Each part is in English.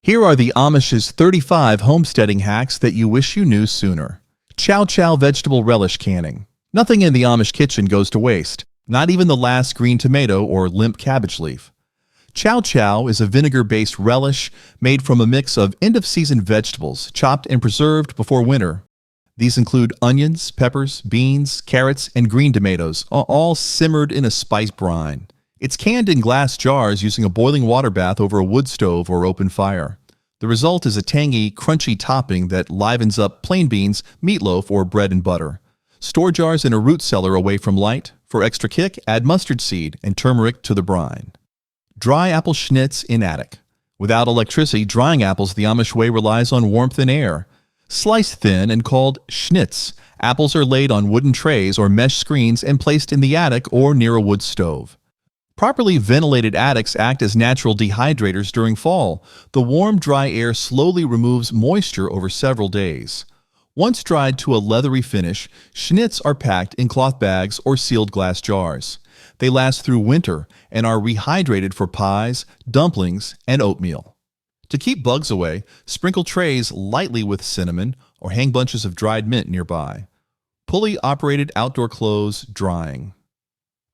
Here are the Amish's 35 homesteading hacks that you wish you knew sooner. Chow Chow vegetable relish canning. Nothing in the Amish kitchen goes to waste, not even the last green tomato or limp cabbage leaf. Chow Chow is a vinegar-based relish made from a mix of end-of-season vegetables chopped and preserved before winter. These include onions, peppers, beans, carrots, and green tomatoes, all simmered in a spice brine. It's canned in glass jars using a boiling water bath over a wood stove or open fire. The result is a tangy, crunchy topping that livens up plain beans, meatloaf, or bread and butter. Store jars in a root cellar away from light. For extra kick, add mustard seed and turmeric to the brine. Dry apple schnitz in attic. Without electricity, drying apples the Amish way relies on warmth and air. Sliced thin and called schnitz, apples are laid on wooden trays or mesh screens and placed in the attic or near a wood stove. Properly ventilated attics act as natural dehydrators during fall. The warm, dry air slowly removes moisture over several days. Once dried to a leathery finish, schnitz are packed in cloth bags or sealed glass jars. They last through winter and are rehydrated for pies, dumplings, and oatmeal. To keep bugs away, sprinkle trays lightly with cinnamon or hang bunches of dried mint nearby. Pulley-operated outdoor clothes drying.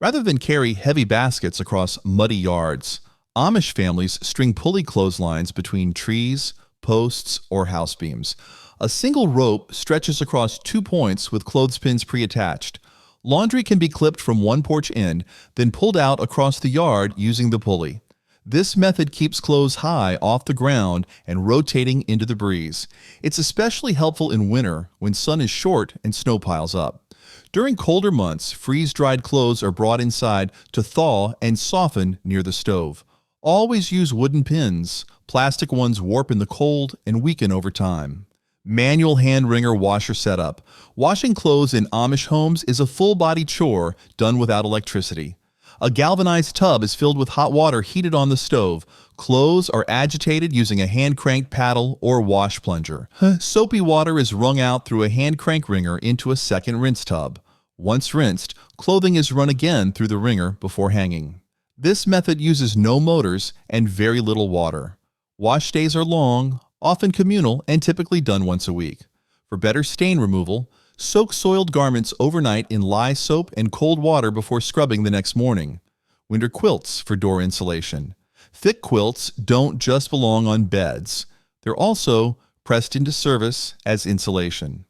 Rather than carry heavy baskets across muddy yards, Amish families string pulley clotheslines between trees, posts, or house beams. A single rope stretches across 2 points with clothespins pre-attached. Laundry can be clipped from one porch end, then pulled out across the yard using the pulley. This method keeps clothes high off the ground and rotating into the breeze. It's especially helpful in winter when sun is short and snow piles up. During colder months, freeze-dried clothes are brought inside to thaw and soften near the stove. Always use wooden pins. Plastic ones warp in the cold and weaken over time. Manual hand wringer washer setup. Washing clothes in Amish homes is a full-body chore done without electricity. A galvanized tub is filled with hot water heated on the stove. Clothes are agitated using a hand-cranked paddle or wash plunger. Soapy water is wrung out through a hand-crank wringer into a second rinse tub. Once rinsed, clothing is run again through the wringer before hanging. This method uses no motors and very little water. Wash days are long, often communal, and typically done once a week. For better stain removal, soak soiled garments overnight in lye soap and cold water before scrubbing the next morning. Winter quilts for door insulation. Thick quilts don't just belong on beds. They're also pressed into service as insulation.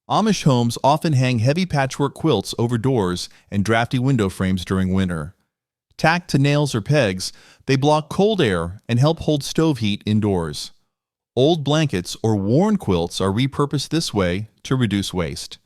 Amish homes often hang heavy patchwork quilts over doors and drafty window frames during winter. Tacked to nails or pegs, they block cold air and help hold stove heat indoors. Old blankets or worn quilts are repurposed this way to reduce waste.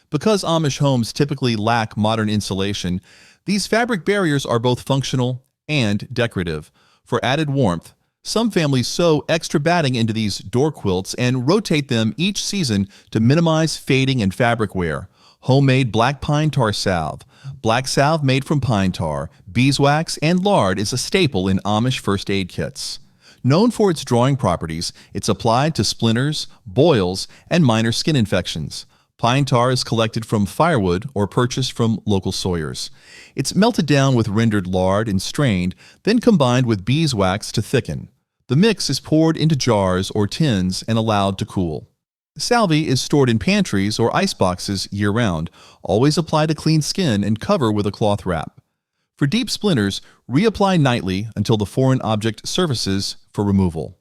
Because Amish homes typically lack modern insulation, these fabric barriers are both functional and decorative. For added warmth, some families sew extra batting into these door quilts and rotate them each season to minimize fading and fabric wear. Homemade black pine tar salve. Black salve made from pine tar, beeswax, and lard is a staple in Amish first aid kits. Known for its drawing properties, it's applied to splinters, boils, and minor skin infections. Pine tar is collected from firewood or purchased from local sawyers. It's melted down with rendered lard and strained, then combined with beeswax to thicken. The mix is poured into jars or tins and allowed to cool. Salve is stored in pantries or ice boxes year-round. Always apply to clean skin and cover with a cloth wrap. For deep splinters, reapply nightly until the foreign object surfaces for removal.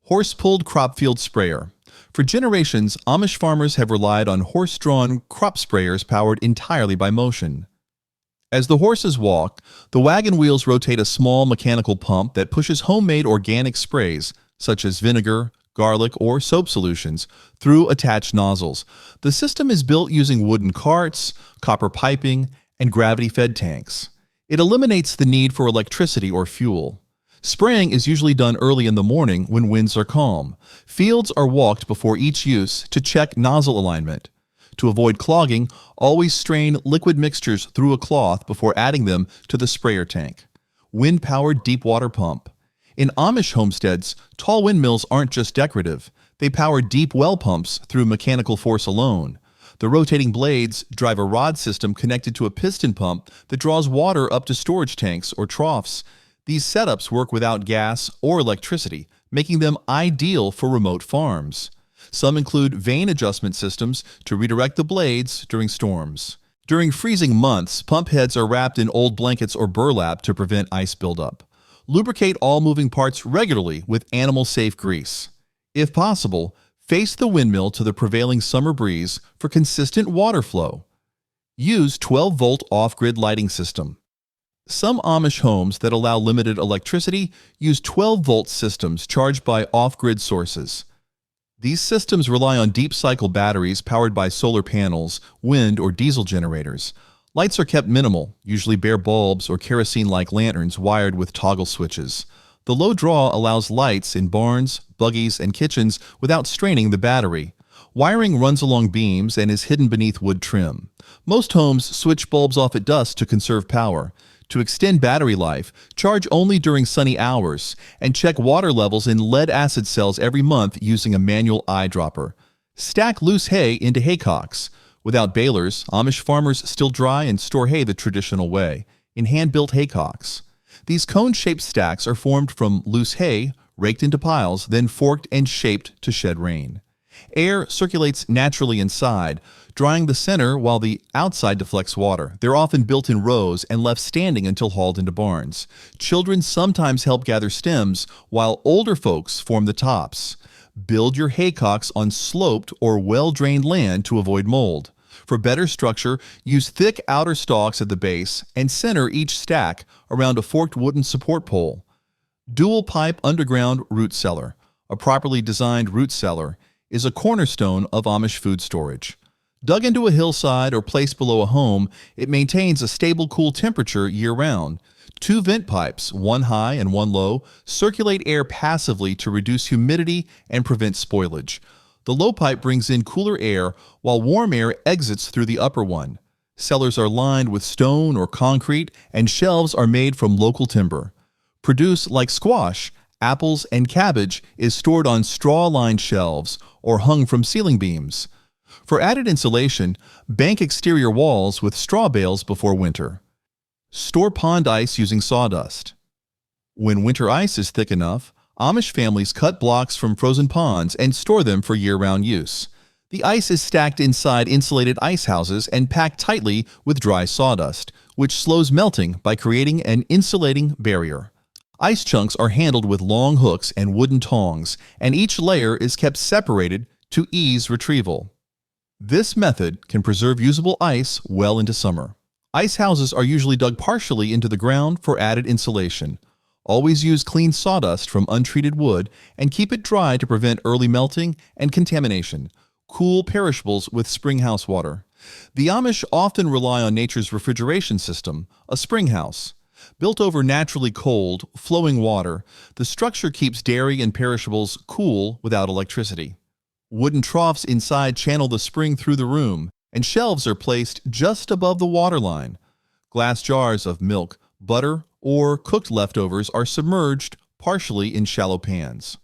Horse-pulled crop field sprayer. For generations, Amish farmers have relied on horse-drawn crop sprayers powered entirely by motion. As the horses walk, the wagon wheels rotate a small mechanical pump that pushes homemade organic sprays, such as vinegar, garlic, or soap solutions, through attached nozzles. The system is built using wooden carts, copper piping, and gravity-fed tanks. It eliminates the need for electricity or fuel. Spraying is usually done early in the morning when winds are calm. Fields are walked before each use to check nozzle alignment. To avoid clogging, always strain liquid mixtures through a cloth before adding them to the sprayer tank. Wind-powered deep water pump. In Amish homesteads, tall windmills aren't just decorative. They power deep well pumps through mechanical force alone. The rotating blades drive a rod system connected to a piston pump that draws water up to storage tanks or troughs. These setups work without gas or electricity, making them ideal for remote farms. Some include vane adjustment systems to redirect the blades during storms. During freezing months, pump heads are wrapped in old blankets or burlap to prevent ice buildup. Lubricate all moving parts regularly with animal-safe grease. If possible, face the windmill to the prevailing summer breeze for consistent water flow. Use 12-volt off-grid lighting system. Some Amish homes that allow limited electricity use 12-volt systems charged by off-grid sources. These systems rely on deep-cycle batteries powered by solar panels, wind, or diesel generators. Lights are kept minimal, usually bare bulbs or kerosene-like lanterns wired with toggle switches. The low draw allows lights in barns, buggies, and kitchens without straining the battery. Wiring runs along beams and is hidden beneath wood trim. Most homes switch bulbs off at dusk to conserve power. To extend battery life, charge only during sunny hours, and check water levels in lead-acid cells every month using a manual eyedropper. Stack loose hay into haycocks. Without balers, Amish farmers still dry and store hay the traditional way, in hand-built haycocks. These cone-shaped stacks are formed from loose hay, raked into piles, then forked and shaped to shed rain. Air circulates naturally inside, drying the center while the outside deflects water. They're often built in rows and left standing until hauled into barns. Children sometimes help gather stems, while older folks form the tops. Build your haycocks on sloped or well-drained land to avoid mold. For better structure, use thick outer stalks at the base and center each stack around a forked wooden support pole. Dual pipe underground root cellar. A properly designed root cellar is a cornerstone of Amish food storage. Dug into a hillside or placed below a home, it maintains a stable, cool temperature year-round. 2 vent pipes, one high and one low, circulate air passively to reduce humidity and prevent spoilage. The low pipe brings in cooler air, while warm air exits through the upper one. Cellars are lined with stone or concrete, and shelves are made from local timber. Produce like squash, apples, and cabbage is stored on straw-lined shelves or hung from ceiling beams. For added insulation, bank exterior walls with straw bales before winter. Store pond ice using sawdust. When winter ice is thick enough, Amish families cut blocks from frozen ponds and store them for year-round use. The ice is stacked inside insulated ice houses and packed tightly with dry sawdust, which slows melting by creating an insulating barrier. Ice chunks are handled with long hooks and wooden tongs, and each layer is kept separated to ease retrieval. This method can preserve usable ice well into summer. Ice houses are usually dug partially into the ground for added insulation. Always use clean sawdust from untreated wood and keep it dry to prevent early melting and contamination. Cool perishables with spring house water. The Amish often rely on nature's refrigeration system, a spring house. Built over naturally cold, flowing water, the structure keeps dairy and perishables cool without electricity. Wooden troughs inside channel the spring through the room, and shelves are placed just above the water line. Glass jars of milk, butter, or cooked leftovers are submerged partially in shallow pans.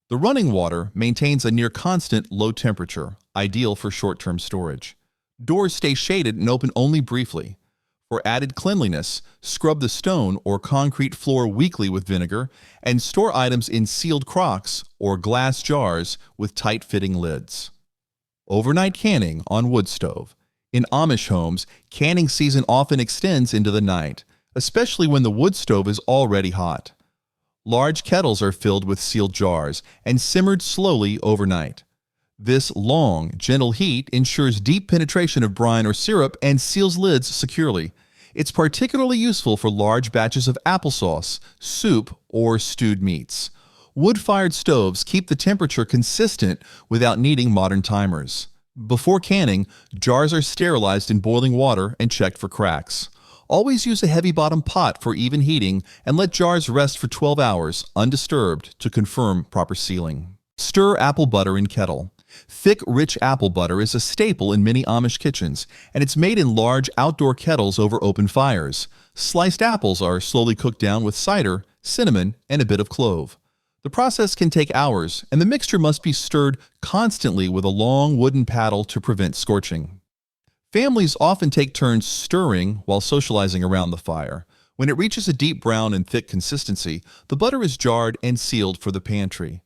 The running water maintains a near constant low temperature, ideal for short-term storage. Doors stay shaded and open only briefly. For added cleanliness, scrub the stone or concrete floor weekly with vinegar and store items in sealed crocks or glass jars with tight-fitting lids. Overnight canning on wood stove. In Amish homes, canning season often extends into the night, especially when the wood stove is already hot. Large kettles are filled with sealed jars and simmered slowly overnight. This long, gentle heat ensures deep penetration of brine or syrup and seals lids securely. It's particularly useful for large batches of applesauce, soup, or stewed meats. Wood-fired stoves keep the temperature consistent without needing modern timers. Before canning, jars are sterilized in boiling water and checked for cracks. Always use a heavy-bottom pot for even heating and let jars rest for 12 hours undisturbed to confirm proper sealing. Stir apple butter in kettle. Thick, rich apple butter is a staple in many Amish kitchens, and it's made in large outdoor kettles over open fires. Sliced apples are slowly cooked down with cider, cinnamon, and a bit of clove. The process can take hours, and the mixture must be stirred constantly with a long wooden paddle to prevent scorching. Families often take turns stirring while socializing around the fire. When it reaches a deep brown and thick consistency, the butter is jarred and sealed for the pantry.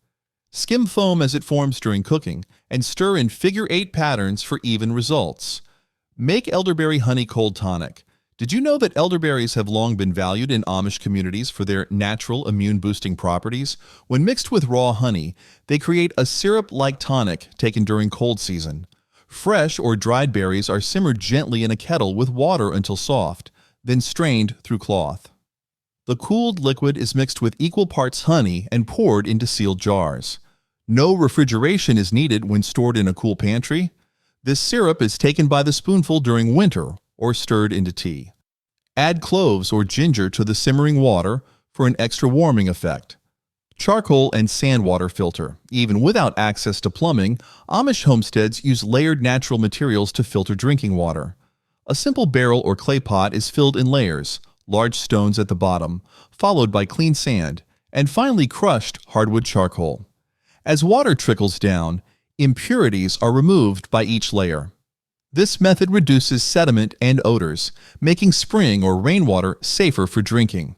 Skim foam as it forms during cooking, and stir in figure-8 patterns for even results. Make elderberry honey cold tonic. Did you know that elderberries have long been valued in Amish communities for their natural immune-boosting properties? When mixed with raw honey, they create a syrup-like tonic taken during cold season. Fresh or dried berries are simmered gently in a kettle with water until soft, then strained through cloth. The cooled liquid is mixed with equal parts honey and poured into sealed jars. No refrigeration is needed when stored in a cool pantry. This syrup is taken by the spoonful during winter or stirred into tea. Add cloves or ginger to the simmering water for an extra warming effect. Charcoal and sand water filter. Even without access to plumbing, Amish homesteads use layered natural materials to filter drinking water. A simple barrel or clay pot is filled in layers, large stones at the bottom, followed by clean sand, and finally crushed hardwood charcoal. As water trickles down, impurities are removed by each layer. This method reduces sediment and odors, making spring or rainwater safer for drinking.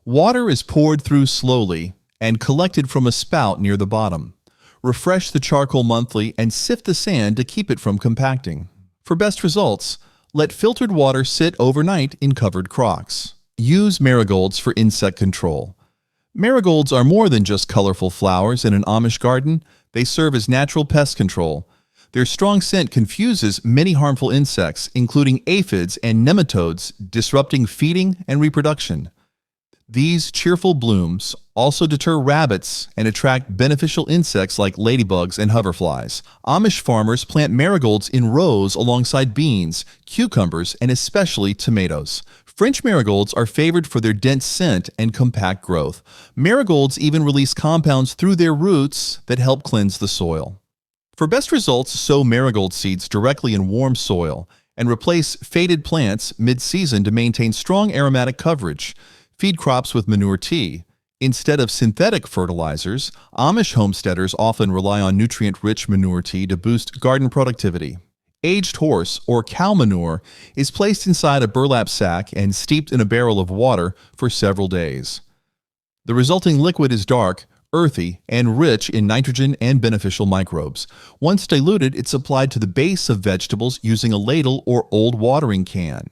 Water is poured through slowly and collected from a spout near the bottom. Refresh the charcoal monthly and sift the sand to keep it from compacting. For best results, let filtered water sit overnight in covered crocks. Use marigolds for insect control. Marigolds are more than just colorful flowers in an Amish garden. They serve as natural pest control. Their strong scent confuses many harmful insects, including aphids and nematodes, disrupting feeding and reproduction. These cheerful blooms also deter rabbits and attract beneficial insects like ladybugs and hoverflies. Amish farmers plant marigolds in rows alongside beans, cucumbers, and especially tomatoes. French marigolds are favored for their dense scent and compact growth. Marigolds even release compounds through their roots that help cleanse the soil. For best results, sow marigold seeds directly in warm soil and replace faded plants mid-season to maintain strong aromatic coverage. Feed crops with manure tea. Instead of synthetic fertilizers, Amish homesteaders often rely on nutrient-rich manure tea to boost garden productivity. Aged horse or cow manure is placed inside a burlap sack and steeped in a barrel of water for several days. The resulting liquid is dark, earthy, and rich in nitrogen and beneficial microbes. Once diluted, it's applied to the base of vegetables using a ladle or old watering can.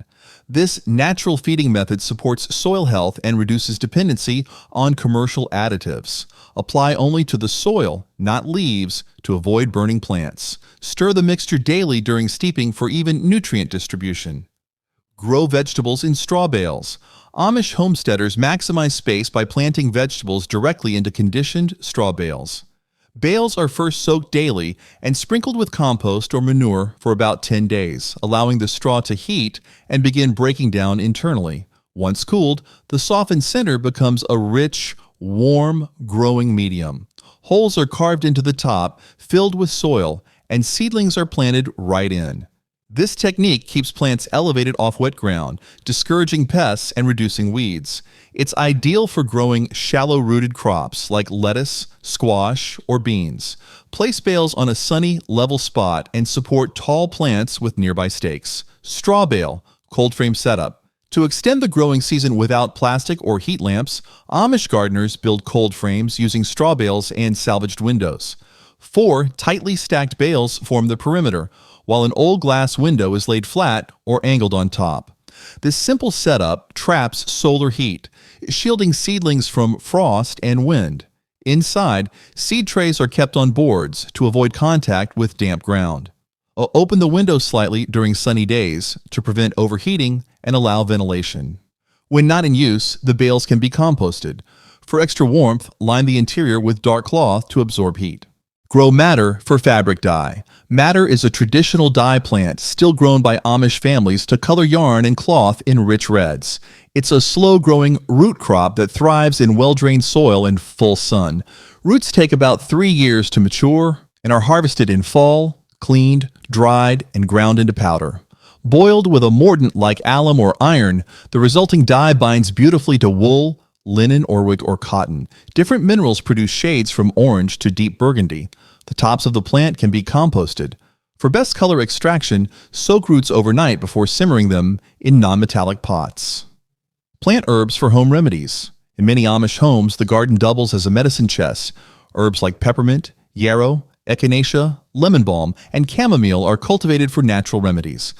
This natural feeding method supports soil health and reduces dependency on commercial additives. Apply only to the soil, not leaves, to avoid burning plants. Stir the mixture daily during steeping for even nutrient distribution. Grow vegetables in straw bales. Amish homesteaders maximize space by planting vegetables directly into conditioned straw bales. Bales are first soaked daily and sprinkled with compost or manure for about 10 days, allowing the straw to heat and begin breaking down internally. Once cooled, the softened center becomes a rich, warm, growing medium. Holes are carved into the top, filled with soil, and seedlings are planted right in. This technique keeps plants elevated off wet ground, discouraging pests and reducing weeds. It's ideal for growing shallow-rooted crops like lettuce, squash, or beans. Place bales on a sunny, level spot and support tall plants with nearby stakes. Straw bale, cold frame setup. To extend the growing season without plastic or heat lamps, Amish gardeners build cold frames using straw bales and salvaged windows. 4 tightly stacked bales form the perimeter, while an old glass window is laid flat or angled on top. This simple setup traps solar heat, shielding seedlings from frost and wind. Inside, seed trays are kept on boards to avoid contact with damp ground. Open the window slightly during sunny days to prevent overheating and allow ventilation. When not in use, the bales can be composted. For extra warmth, line the interior with dark cloth to absorb heat. Grow madder for fabric dye. Madder is a traditional dye plant still grown by Amish families to color yarn and cloth in rich reds. It's a slow-growing root crop that thrives in well-drained soil and full sun. Roots take about 3 years to mature and are harvested in fall, cleaned, dried, and ground into powder. Boiled with a mordant like alum or iron, the resulting dye binds beautifully to wool, linen, or cotton. Different minerals produce shades from orange to deep burgundy. The tops of the plant can be composted. For best color extraction, soak roots overnight before simmering them in non-metallic pots. Plant herbs for home remedies. In many Amish homes, the garden doubles as a medicine chest. Herbs like peppermint, yarrow, echinacea, lemon balm, and chamomile are cultivated for natural remedies.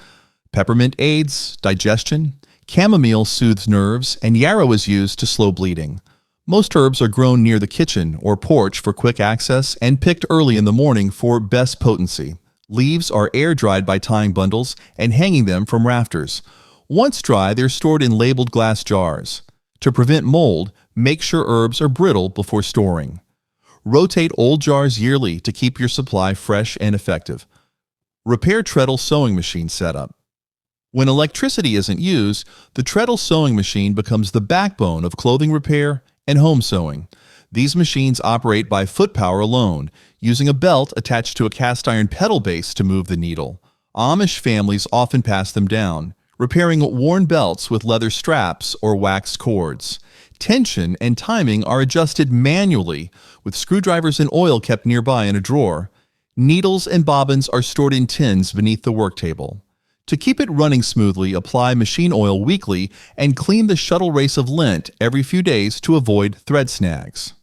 Peppermint aids digestion, chamomile soothes nerves, and yarrow is used to slow bleeding. Most herbs are grown near the kitchen or porch for quick access and picked early in the morning for best potency. Leaves are air-dried by tying bundles and hanging them from rafters. Once dry, they're stored in labeled glass jars. To prevent mold, make sure herbs are brittle before storing. Rotate old jars yearly to keep your supply fresh and effective. Repair treadle sewing machine setup. When electricity isn't used, the treadle sewing machine becomes the backbone of clothing repair and home sewing. These machines operate by foot power alone, using a belt attached to a cast iron pedal base to move the needle. Amish families often pass them down, repairing worn belts with leather straps or waxed cords. Tension and timing are adjusted manually, with screwdrivers and oil kept nearby in a drawer. Needles and bobbins are stored in tins beneath the work table. To keep it running smoothly, apply machine oil weekly and clean the shuttle race of lint every few days to avoid thread snags.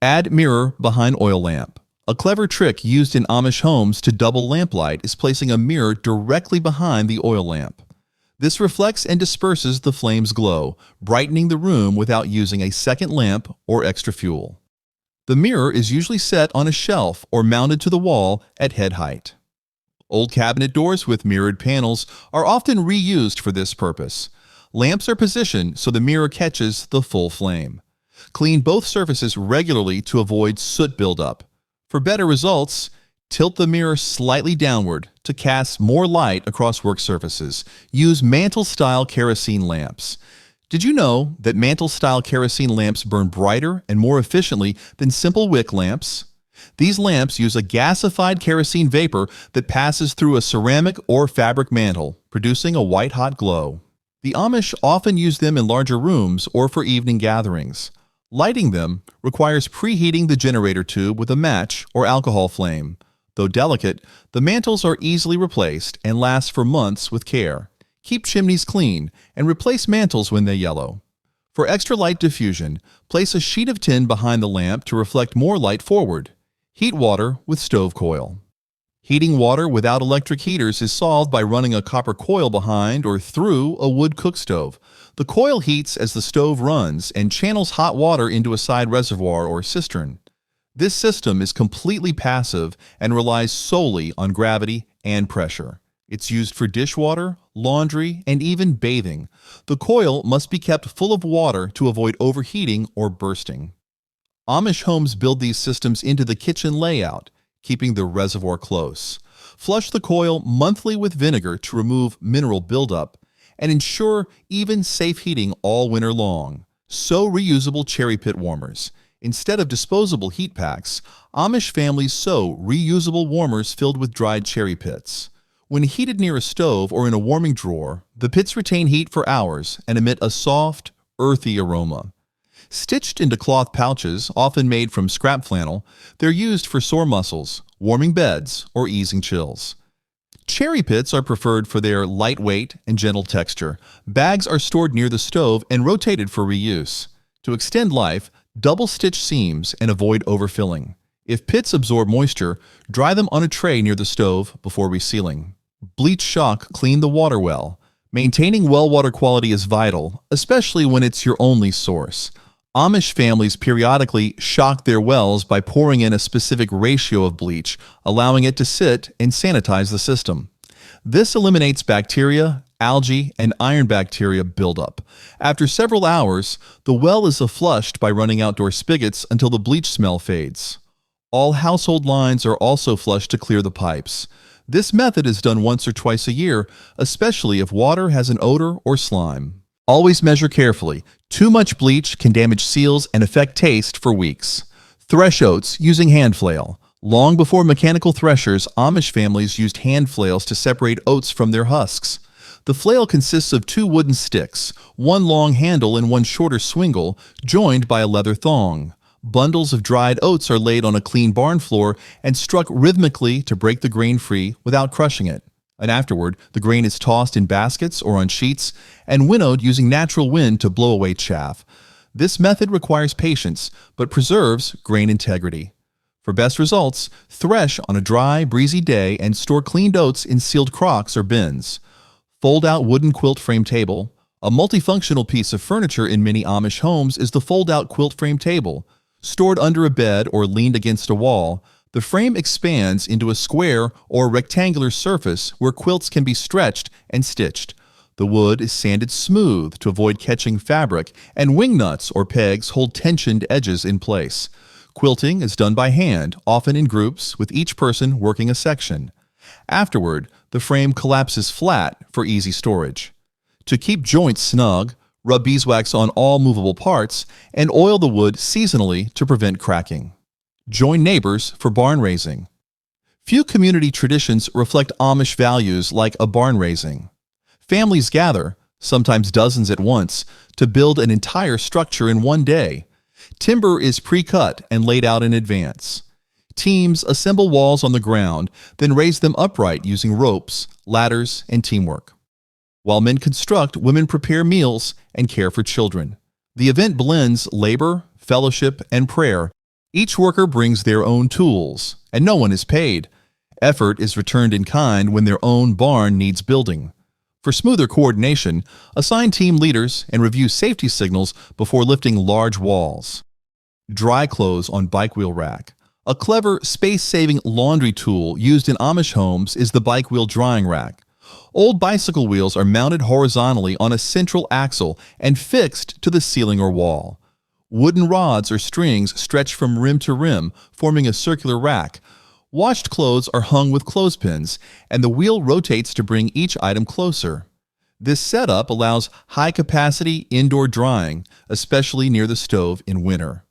Add mirror behind oil lamp. A clever trick used in Amish homes to double lamplight is placing a mirror directly behind the oil lamp. This reflects and disperses the flame's glow, brightening the room without using a second lamp or extra fuel. The mirror is usually set on a shelf or mounted to the wall at head height. Old cabinet doors with mirrored panels are often reused for this purpose. Lamps are positioned so the mirror catches the full flame. Clean both surfaces regularly to avoid soot buildup. For better results, tilt the mirror slightly downward to cast more light across work surfaces. Use mantle-style kerosene lamps. Did you know that mantle-style kerosene lamps burn brighter and more efficiently than simple wick lamps? These lamps use a gasified kerosene vapor that passes through a ceramic or fabric mantle, producing a white-hot glow. The Amish often use them in larger rooms or for evening gatherings. Lighting them requires preheating the generator tube with a match or alcohol flame. Though delicate, the mantles are easily replaced and last for months with care. Keep chimneys clean and replace mantles when they yellow. For extra light diffusion, place a sheet of tin behind the lamp to reflect more light forward. Heat water with stove coil. Heating water without electric heaters is solved by running a copper coil behind or through a wood cook stove. The coil heats as the stove runs and channels hot water into a side reservoir or cistern. This system is completely passive and relies solely on gravity and pressure. It's used for dishwater, laundry, and even bathing. The coil must be kept full of water to avoid overheating or bursting. Amish homes build these systems into the kitchen layout, keeping the reservoir close. Flush the coil monthly with vinegar to remove mineral buildup and ensure even safe heating all winter long. Sew reusable cherry pit warmers. Instead of disposable heat packs, Amish families sew reusable warmers filled with dried cherry pits. When heated near a stove or in a warming drawer, the pits retain heat for hours and emit a soft, earthy aroma. Stitched into cloth pouches, often made from scrap flannel, they're used for sore muscles, warming beds, or easing chills. Cherry pits are preferred for their lightweight and gentle texture. Bags are stored near the stove and rotated for reuse. To extend life, double-stitch seams and avoid overfilling. If pits absorb moisture, dry them on a tray near the stove before resealing. Bleach shock clean the water well. Maintaining well water quality is vital, especially when it's your only source. Amish families periodically shock their wells by pouring in a specific ratio of bleach, allowing it to sit and sanitize the system. This eliminates bacteria, algae, and iron bacteria buildup. After several hours, the well is flushed by running outdoor spigots until the bleach smell fades. All household lines are also flushed to clear the pipes. This method is done once or twice a year, especially if water has an odor or slime. Always measure carefully. Too much bleach can damage seals and affect taste for weeks. Thresh oats using hand flail. Long before mechanical threshers, Amish families used hand flails to separate oats from their husks. The flail consists of two wooden sticks, one long handle and one shorter swingle, joined by a leather thong. Bundles of dried oats are laid on a clean barn floor and struck rhythmically to break the grain free without crushing it. And afterward, the grain is tossed in baskets or on sheets and winnowed using natural wind to blow away chaff. This method requires patience, but preserves grain integrity. For best results, thresh on a dry, breezy day and store cleaned oats in sealed crocks or bins. Fold-out wooden quilt frame table. A multifunctional piece of furniture in many Amish homes is the fold-out quilt frame table. Stored under a bed or leaned against a wall, the frame expands into a square or rectangular surface where quilts can be stretched and stitched. The wood is sanded smooth to avoid catching fabric, and wing nuts or pegs hold tensioned edges in place. Quilting is done by hand, often in groups, with each person working a section. Afterward, the frame collapses flat for easy storage. To keep joints snug, rub beeswax on all movable parts and oil the wood seasonally to prevent cracking. Join neighbors for barn raising. Few community traditions reflect Amish values like a barn raising. Families gather, sometimes dozens at once, to build an entire structure in one day. Timber is pre-cut and laid out in advance. Teams assemble walls on the ground, then raise them upright using ropes, ladders, and teamwork. While men construct, women prepare meals and care for children. The event blends labor, fellowship, and prayer. Each worker brings their own tools, and no one is paid. Effort is returned in kind when their own barn needs building. For smoother coordination, assign team leaders and review safety signals before lifting large walls. Dry clothes on bike wheel rack. A clever, space-saving laundry tool used in Amish homes is the bike wheel drying rack. Old bicycle wheels are mounted horizontally on a central axle and fixed to the ceiling or wall. Wooden rods or strings stretch from rim to rim, forming a circular rack. Washed clothes are hung with clothespins, and the wheel rotates to bring each item closer. This setup allows high-capacity indoor drying, especially near the stove in winter.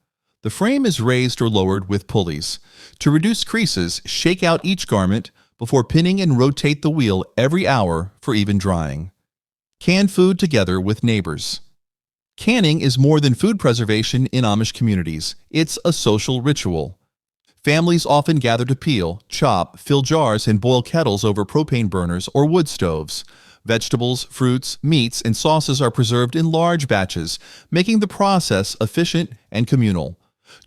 The frame is raised or lowered with pulleys. To reduce creases, shake out each garment before pinning and rotate the wheel every hour for even drying. Can food together with neighbors. Canning is more than food preservation in Amish communities. It's a social ritual. Families often gather to peel, chop, fill jars, and boil kettles over propane burners or wood stoves. Vegetables, fruits, meats, and sauces are preserved in large batches, making the process efficient and communal.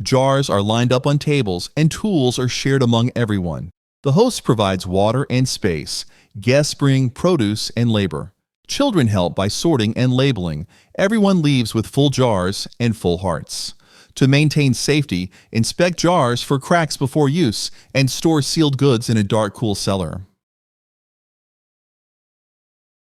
Jars are lined up on tables, and tools are shared among everyone. The host provides water and space. Guests bring produce and labor. Children help by sorting and labeling. Everyone leaves with full jars and full hearts. To maintain safety, inspect jars for cracks before use and store sealed goods in a dark, cool cellar.